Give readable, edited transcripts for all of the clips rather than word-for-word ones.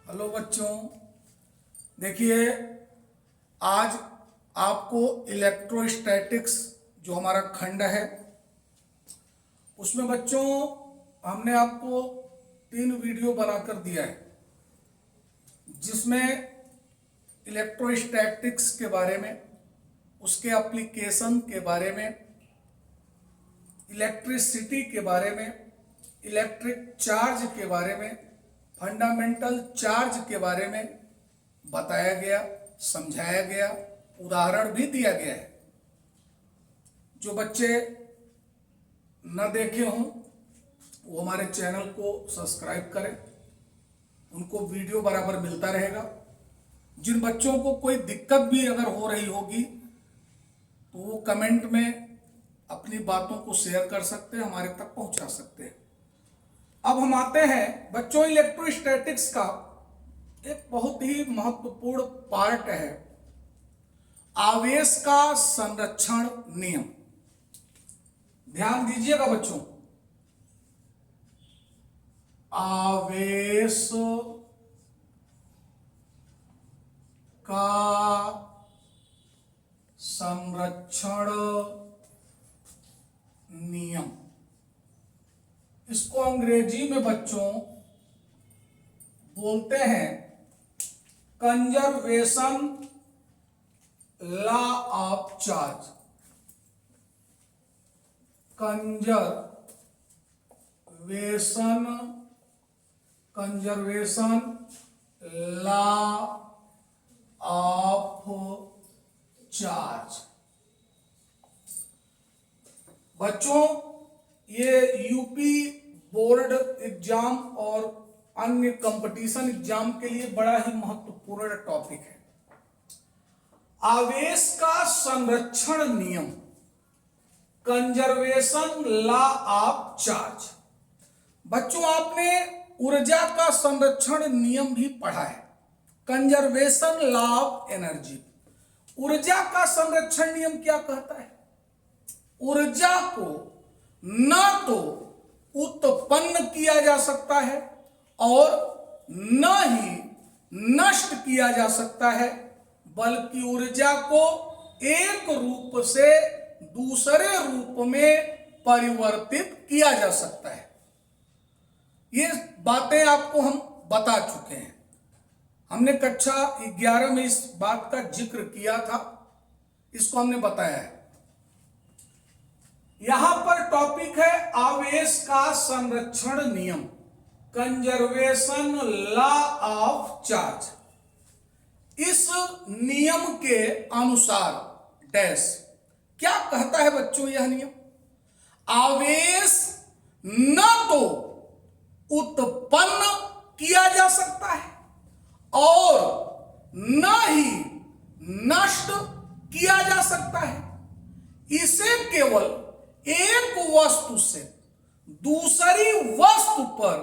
Hello बच्चों, देखिए आज आपको इलेक्ट्रोस्टैटिक्स जो हमारा खंड है उसमें बच्चों हमने आपको 3 वीडियो बनाकर दिया है जिसमें इलेक्ट्रोस्टैटिक्स के बारे में, उसके एप्लीकेशन के बारे में, इलेक्ट्रिसिटी के बारे में, इलेक्ट्रिक चार्ज के बारे में, फंडामेंटल चार्ज के बारे में बताया गया, समझाया गया, उदाहरण भी दिया गया है। जो बच्चे न देखे हों वो हमारे चैनल को सब्सक्राइब करें, उनको वीडियो बराबर मिलता रहेगा। जिन बच्चों को कोई दिक्कत भी अगर हो रही होगी तो वो कमेंट में अपनी बातों को शेयर कर सकते हैं, हमारे तक पहुंचा सकते हैं। अब हम आते हैं बच्चों, इलेक्ट्रोस्टैटिक्स का एक बहुत ही महत्वपूर्ण पार्ट है आवेश का संरक्षण नियम। ध्यान दीजिएगा बच्चों, आवेश का संरक्षण नियम, इसको अंग्रेजी में बच्चों बोलते हैं conservation law of charge. Conservation law of charge. बच्चों ये यूपी बोर्ड एग्जाम और अन्य कंपटीशन एग्जाम के लिए बड़ा ही महत्वपूर्ण टॉपिक है। आवेश का संरक्षण नियम, कंजर्वेशन लॉ ऑफ चार्ज। बच्चों आपने ऊर्जा का संरक्षण नियम भी पढ़ा है, कंजर्वेशन लॉ ऑफ एनर्जी। ऊर्जा का संरक्षण नियम क्या कहता है? ऊर्जा को न तो उत्पन्न किया जा सकता है और न ही नष्ट किया जा सकता है, बल्कि ऊर्जा को एक रूप से दूसरे रूप में परिवर्तित किया जा सकता है। ये बातें आपको हम बता चुके हैं। हमने कक्षा 11 में इस बात का जिक्र किया था, इसको हमने बताया है। यहां पर टॉपिक है आवेश का संरक्षण नियम, कंजर्वेशन लॉ ऑफ चार्ज। इस नियम के अनुसार डैश क्या कहता है बच्चों? यह नियम आवेश न तो उत्पन्न किया जा सकता है और न ही नष्ट किया जा सकता है। इसे केवल एक वस्तु से दूसरी वस्तु पर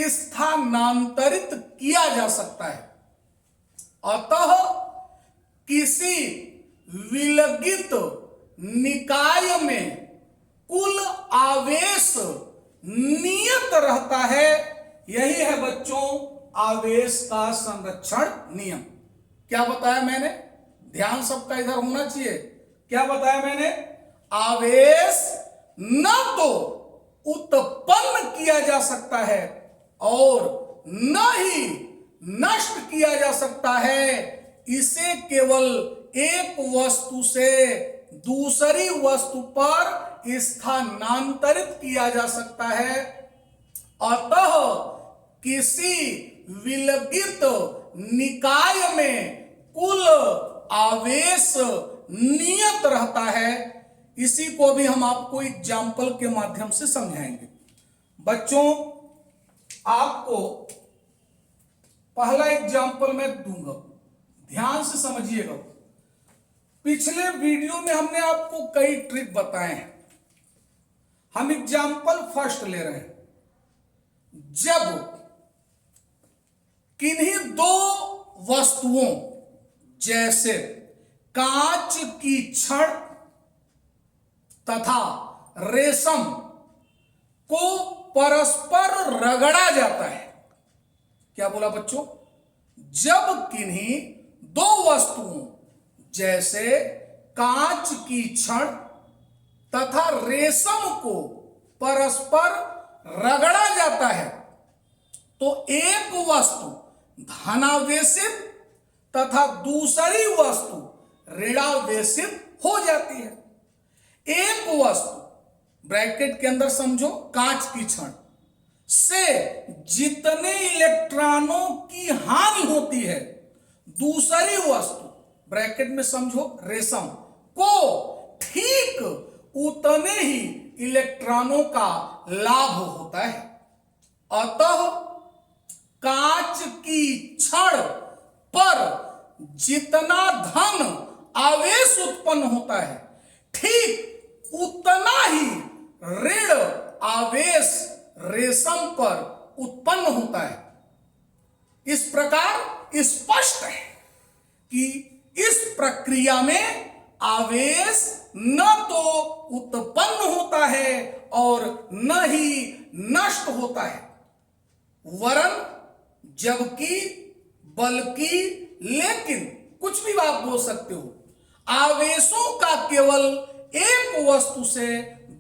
स्थानांतरित किया जा सकता है। अतः किसी विलगित निकाय में कुल आवेश नियत रहता है। यही है बच्चों आवेश का संरक्षण नियम। क्या बताया मैंने? ध्यान सबका इधर होना चाहिए। क्या बताया मैंने? आवेश न तो उत्पन्न किया जा सकता है और न ही नष्ट किया जा सकता है। इसे केवल एक वस्तु से दूसरी वस्तु पर स्थानांतरित किया जा सकता है। अतः किसी विलगित निकाय में कुल आवेश नियत रहता है। इसी को भी हम आपको एग्जाम्पल के माध्यम से समझाएंगे। बच्चों आपको पहला एग्जाम्पल मैं दूंगा, ध्यान से समझिएगा। पिछले वीडियो में हमने आपको कई ट्रिक बताए हैं। हम एग्जाम्पल फर्स्ट ले रहे हैं। जब किन्हीं दो वस्तुओं जैसे कांच की छड़ तथा रेशम को परस्पर रगड़ा जाता है। क्या बोला बच्चों? जब किन्हीं दो वस्तुओं जैसे कांच की छड़ तथा रेशम को परस्पर रगड़ा जाता है तो एक वस्तु धनावेशित तथा दूसरी वस्तु ऋणावेशित हो जाती है। एक वस्तु ब्रैकेट के अंदर समझो कांच की छड़ से जितने इलेक्ट्रॉनों की हानि होती है, दूसरी वस्तु ब्रैकेट में समझो रेशम को ठीक उतने ही इलेक्ट्रॉनों का लाभ होता है। अतः कांच की छड़ पर जितना धन आवेश उत्पन्न होता है, ठीक उतना ही ऋण आवेश रेशम पर उत्पन्न होता है। इस प्रकार स्पष्ट है कि इस प्रक्रिया में आवेश न तो उत्पन्न होता है और न ही नष्ट होता है, वरन जबकि बल्कि लेकिन कुछ भी आप बोल सकते हो, आवेशों का केवल एक वस्तु से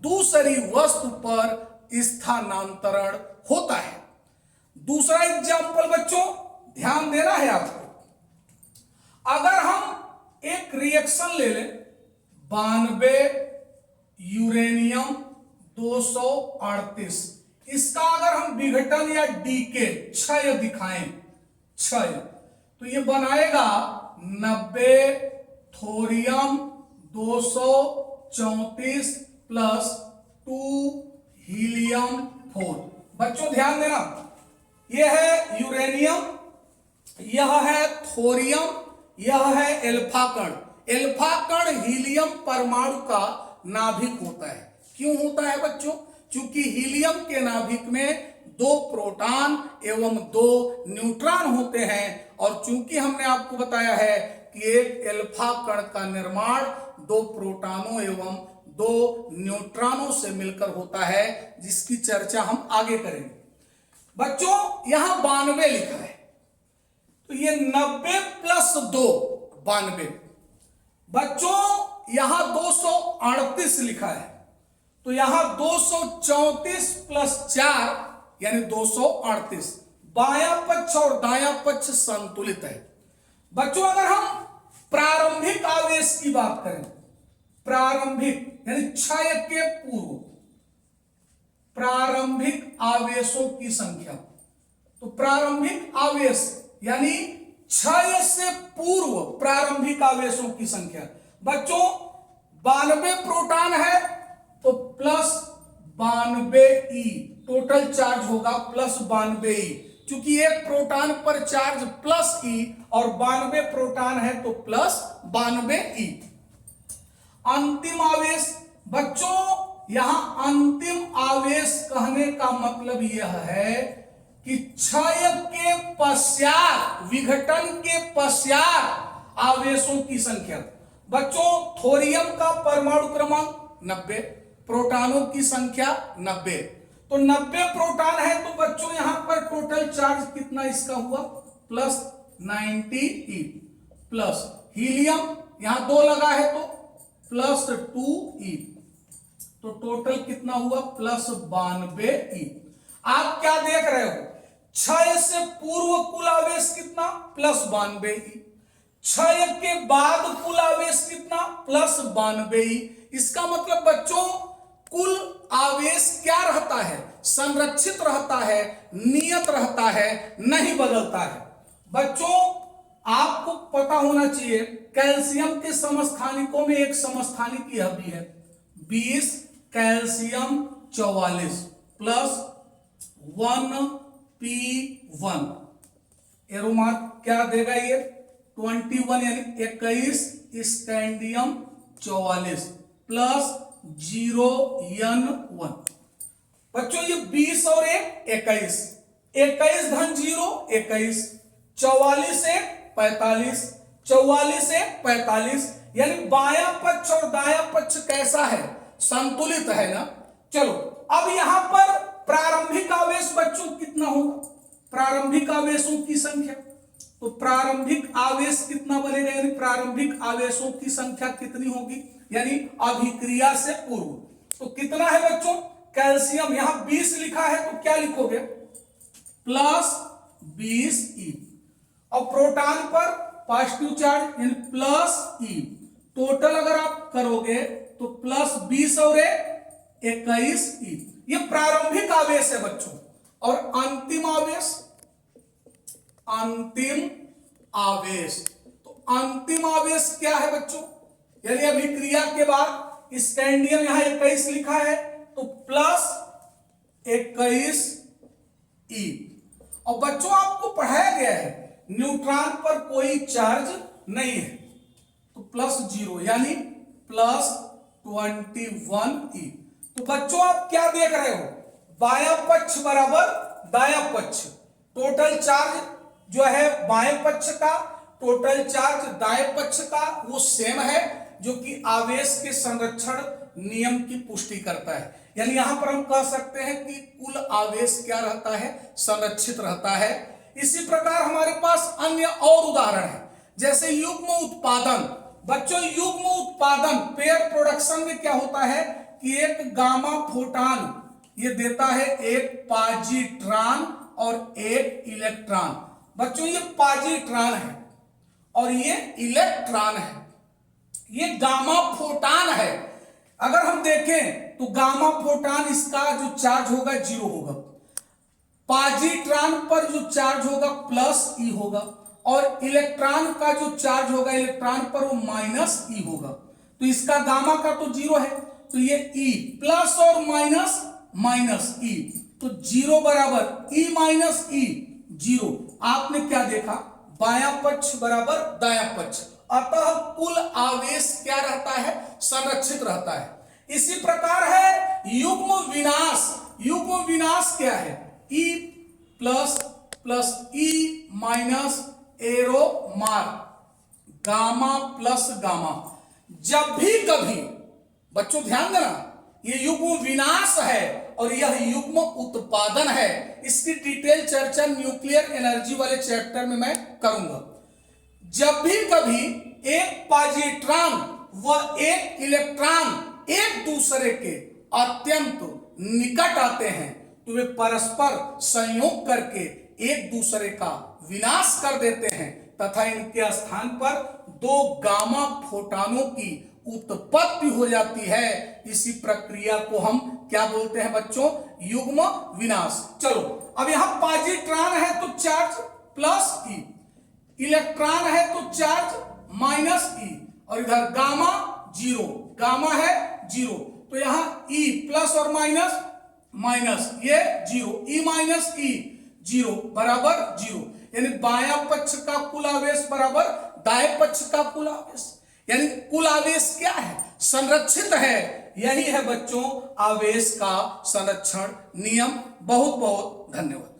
दूसरी वस्तु पर स्थानांतरण होता है। दूसरा एग्जाम्पल बच्चों ध्यान देना है आपको। अगर हम एक रिएक्शन ले लें 92 यूरेनियम 238, इसका अगर हम विघटन या डीके क्षय दिखाएं, क्षय, तो ये बनाएगा 90 थोरियम 234 प्लस 2 हीलियम 4। बच्चों ध्यान देना, यह है यूरेनियम, यह है थोरियम, यह है एल्फा कण। एल्फा कण हीलियम परमाणु का नाभिक होता है। क्यों होता है बच्चों? क्योंकि हीलियम के नाभिक में 2 प्रोटॉन एवं 2 न्यूट्रॉन होते हैं, और चूंकि हमने आपको बताया है कि एक एल्फा कण का निर्माण 2 प्रोटॉनों एवं 2 न्यूट्रॉनों से मिलकर होता है, जिसकी चर्चा हम आगे करेंगे। बच्चों यहां 92 लिखा है, तो ये 90 प्लस 2 92। बच्चों यहां 238 लिखा है, तो यहां 234 प्लस 4 यानी 238। बायां पक्ष और दायां पक्ष संतुलित है। बच्चों अगर हम प्रारंभिक आवेश की बात करें, प्रारंभिक यानी क्षय के पूर्व प्रारंभिक आवेशों की संख्या, तो प्रारंभिक आवेश यानी क्षय से पूर्व प्रारंभिक आवेशों की संख्या। बच्चों 92 प्रोटॉन है तो प्लस 92 ई, टोटल चार्ज होगा प्लस 92 ई, क्योंकि एक प्रोटॉन पर चार्ज प्लस ई और 92 प्रोटॉन है तो प्लस 92 ई। अंतिम आवेश, बच्चों यहां अंतिम आवेश कहने का मतलब यह है कि क्षय के पश्चात, विघटन के पश्चात आवेशों की संख्या। बच्चों थोरियम का परमाणु क्रमांक 90, प्रोटॉनों की संख्या 90, तो 90 प्रोटॉन है तो बच्चों यहां पर टोटल चार्ज कितना इसका हुआ? प्लस 90 ई, प्लस हीलियम यहां 2 लगा है तो प्लस 2 ई, तो टोटल कितना हुआ? प्लस 92 ई। आप क्या देख रहे हो? क्षय से पूर्व कुल आवेश कितना? प्लस 92 ई। क्षय के बाद कुल आवेश कितना? प्लस 92 ई। इसका मतलब बच्चों कुल आवेश क्या रहता है? संरक्षित रहता है, नियत रहता है, नहीं बदलता है। बच्चों आपको पता होना चाहिए कैल्शियम के समस्थानिकों में एक समस्थानिक यह भी है 20 कैल्शियम 44 प्लस 1p1, एरोमार्क क्या देगा ये? 21 यानी 21 स्कैंडियम 44 प्लस 0n1। बच्चों ये 20 और 1 21, 21 धन 0 21, 44 1 45, 44 1 45, यानी बायां पक्ष और दायां पक्ष कैसा है? संतुलित है ना। चलो अब यहां पर प्रारंभिक आवेश बच्चों कितना होगा? प्रारंभिक आवेशों की संख्या, तो प्रारंभिक आवेश कितना बनेगा, यानी प्रारंभिक आवेशों की संख्या कितनी होगी, यानी अभिक्रिया से पूर्व। तो कितना है बच्चों, कैल्शियम यहां 20 लिखा है तो क्या लिखोगे, प्लस 20E। और प्रोटॉन पर पॉजिटिव चार्ज यानी प्लस E। टोटल अगर आप करोगे तो प्लस 20 और 21E। ये प्रारंभिक आवेश है बच्चों। और अंतिम आवेश, अंतिम आवेश, तो अंतिम आवेश क्या है बच्चों, यानी अभिक्रिया के बाद स्कैंडियम यहां 21 लिखा है तो प्लस 21E। और बच्चों आपको पढ़ाया गया है न्यूट्रॉन पर कोई चार्ज नहीं है तो प्लस 0 यानी प्लस 21E। तो बच्चों आप क्या देख रहे हो, बायां पक्ष बराबर दायां पक्ष, टोटल चार्ज जो है बाएं पक्ष का, टोटल चार्ज दाएं पक्ष का वो सेम है, जो कि आवेश के संरक्षण नियम की पुष्टि करता है। यानी यहां पर हम कह सकते हैं कि कुल आवेश क्या रहता है, संरक्षित रहता है। इसी प्रकार हमारे पास अन्य और उदाहरण है, जैसे युग्म उत्पादन। बच्चों युग्म उत्पादन पेयर प्रोडक्शन में क्या होता है कि एक गामा फोटॉन ये देता है एक पॉजिट्रॉन और एक इलेक्ट्रॉन। बच्चों ये पॉजिट्रॉन है और ये इलेक्ट्रॉन है, ये गामा फोटॉन है। अगर हम देखें तो गामा फोटॉन इसका जो चार्ज होगा 0 होगा, पॉजिट्रॉन पर जो चार्ज होगा प्लस E होगा, और इलेक्ट्रॉन का जो चार्ज होगा इलेक्ट्रॉन पर वो माइनस E होगा। तो इसका गामा का तो 0 है तो ये E प्लस और माइनस माइनस E, तो 0 बराबर E माइनस E 0। आपने क्या देखा, बायां पक्ष बराबर दायां पक्ष, अतः कुल आवेश क्या रहता है, संरक्षित रहता है। इसी प्रकार है युग्म विनाश। युग्म विनाश क्या है, E plus plus E minus arrow मार, गामा प्लस गामा। जब भी कभी बच्चों ध्यान देना, ये युग्म विनाश है और यह युग्म उत्पादन है। इसकी डिटेल चर्चा न्यूक्लियर एनर्जी वाले चैप्टर में मैं करूंगा। जब भी कभी एक पॉजिट्रॉन व एक इलेक्ट्रॉन एक दूसरे के अत्यंत निकट आते हैं तो वे परस्पर संयोग करके एक दूसरे का विनाश कर देते हैं तथा इनके स्थान पर 2 गामा फोटॉनों की उत्पत्ति हो जाती है। इसी प्रक्रिया को हम क्या बोलते हैं बच्चों, युग्म विनाश। चलो अब यहां पॉजिट्रॉन है तो चार्ज प्लस E, इलेक्ट्रॉन है तो चार्ज माइनस E, और इधर गामा 0, गामा है 0, तो यहां E प्लस और माइनस माइनस, ये 0, E माइनस E 0 बराबर 0। यानी बायां पक्ष का कुल आवेश बराबर दाएं पक्ष का कुल आवेश, यानी कुल आवेश क्या है, संरक्षित है। यही है बच्चों आवेश का संरक्षण नियम। बहुत बहुत धन्यवाद।